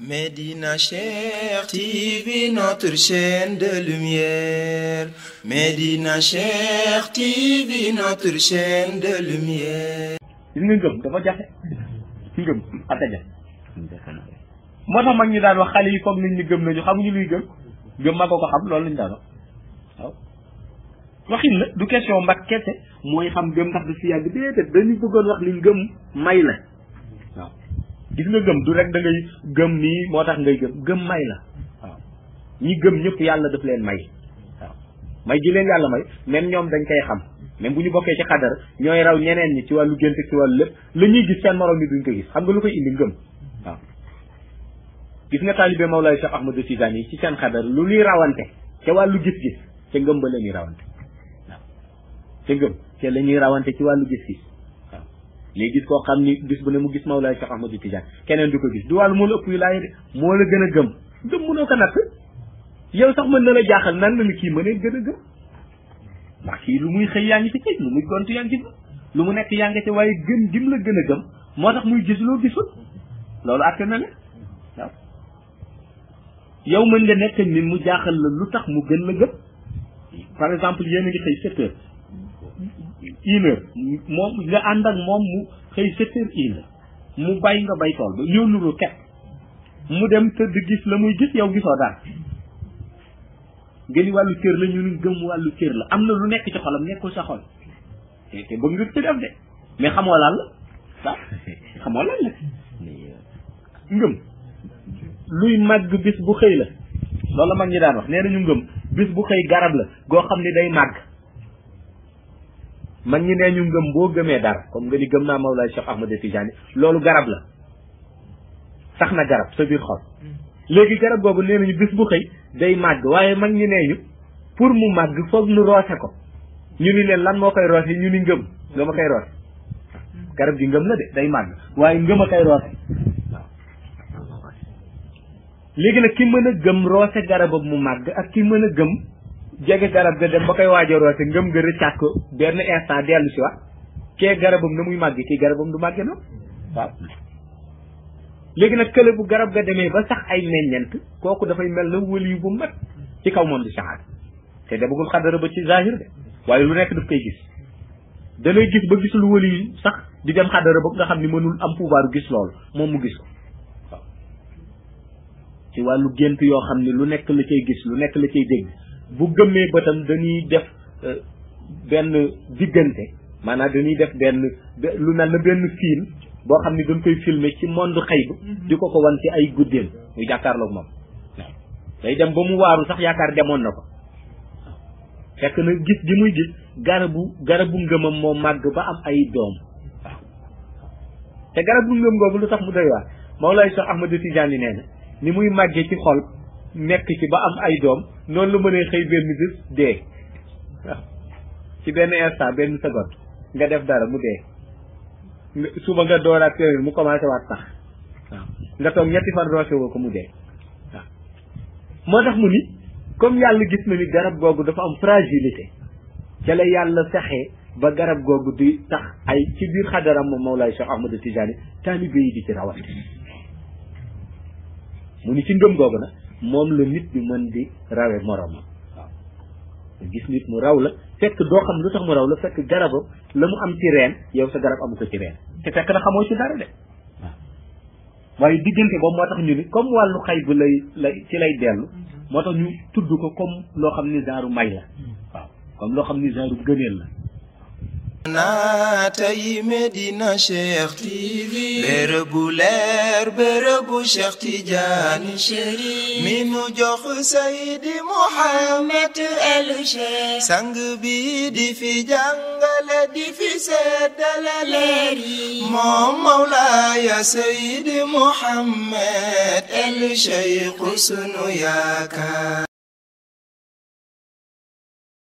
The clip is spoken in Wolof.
Médina Cheikh TV, notre chaîne de lumière. Médina Cheikh TV, notre chaîne de lumière. gis nga ngëm dafa jafe ngëm ak a jafe moo tax mag ñi daan wax xale yi foog nañ ni gëm nañu xamuñu luy gëm ma ko xam loolu lañ daan wax waaw waxin la du question mbag kese mooy xam gëm ndax du si yàgg déedéet dañu bëggoon wax ni ngëm may la waaw gis nga gëm du rek da ngay gëm nii moo tax ngay gëm may la waaw ñi gëm ñëpp yàlla daf leen may waaw may ji leen yàlla may même ñoom dañ koy xam même bu ñu bokkee ci xadar ñooy raw ñeneen ñi ci wàllu gént ci wàllu lépp la ñuy gis seen morom ni duñ ko gis xam nga lu koy indi ngëm waaw gis nga taalibe Mawlaay Cheikh Ahmadou Tidiane yi ci seen xadar lu ñuy rawante ca wàllu gis-gis ca ngëm ba la ñuy rawante waaw ca ngëm ca la ñuy rawante ci wàllu gis-gis waaw léegi gis koo xam ni bis bu ne mu gis Mawlaay Cheikh Ahmadou Tidiane keneen du ko gis du wàllu moo la ëpp yu laay de moo la gën a gëm mënoo ko natt yow sax mën na la jaaxal nan la kii mënee gën a gëm ndax kii lu muy xëy yaa ngi ci kii lu muy gontu yaa ngi ci lu mu nekk yaa ngi ci waaye gëm gim la gën a gëm moo tax muy gis loo gisul loolu àtte na ne waaw yow mën nga nekk nit mu jaaxal la lu tax mu gën la gëm par exemple yéen a ngi xëy 7 heures 1 heure moom nga ànd ak moom mu xëy 7 heures 1 heure mu bay nga bay tool ba ñëw nuru ket mu dem tëdd gis la muy gis yow gisoo daal ngeen wàllu cër la ñu ni gëm wàllu cër la am na lu nekk ci xolam nekkul sa xol te bëgg nga ci def de mais xamoo lan la waaw xamoo lan la ngëm luy màgg bis bu xëy la loolu la mag ñi daan wax nee nañu ngëm bis bu xëy garab la goo xam ni day màgg mag ñi nee ñu ngëm boo gëmee dara comme nga ni gëm naa Mawlaay Cheikh Ahmadou Tidiane loolu garab la sax na garab sa biir xol léegi garab googu nee nañu bis bu xëy day màgg waaye mag ñi nee ñu pour mu màgg foog nu roose ko ñu ni leen lan moo koy roose ñu ni ngëm ngëm a koy roose garab gi ngëm la de day màgg waaye ngëm a koy roose waaw léegi nag ki mën a gëm roose garabam mu màgg ak ki mën a gëm jege garab ga dem ba koy waaj a roose ngëm nga rëccaat ko benn instant dellu si wax kee garabam na muy màgg kii garabam du màgge noonu waaw léegi nag kële bu garab ga demee ba sax ay meññent kooku dafay mel na wëli bu mat ci kaw moom di saxaat te demagul xadara ba ci zahir de waaye lu nekk daf koy gis da lay gis ba gis lu wëli sax di dem xadara ba nga xam ni mënul am pouvoir gis loolu moom mu gis ko waaw ci wàllu gént yoo xam ni lu nekk la cay gis lu nekk la cay dégg bu gëmmee bëtam dañuy def benn diggante maanaam dañuy def benn lu mel na benn film boo xam ni dañ koy filmer ci monde xëy di ko wan ci ay guddeem muy jàkkaarloog moom waaw day dem ba mu waaru sax yaakaar demoon na ko waaw fekk na gis gi muy gis garabu ngëmam moo màgg ba am ay doom waaw te garabu ngëm googu lu tax mu doy waar Mawlaay Cheikh Ahmadou Tidiane nee na ni muy màggee ci xol nekk ci ba am ay doom noonu la mënee xëy benn bis dee waaw ci benn instant benn seconde nga def dara mu dee suba nga dooraat téeméer mu commencé waat sax waaw nga toog ñetti fan roose woo ko mu dee waaw moo tax mu ni comme yàlla gis na ni garab googu dafa am fragilité ca la yàlla fexee ba garab googu di tax ay ci biir xadaram moom Mawlaay Cheikh Ahmadou Tidiane taalibe yi di ci rawante mu ni ci ngëm googu nag moom la nit di mën di rawe moromam waaw gis nit mu raw la fekk doo xam lu tax mu raw la fekk garabam la mu am ci reen yow sa garab amu ko ci reen te fekk na xamoo ci dara de waaw waaye diggante boobu moo tax ñu ni comme wàllu xay bu lay ci lay dellu moo tax ñu tudd ko comme loo xam ni genre may la waaw comme loo xam ni genre gëneel la naatay Médina Cheikh TV bërëbu leer bërëbu Cheikh Tidiane Chérif mi nu jox Seydi Mouhamed El Cheikh sang bi di fi jàngale di fi seddale leer yi moom Mawlaaya Seydi Mouhamed El Cheikh sunu yaakaar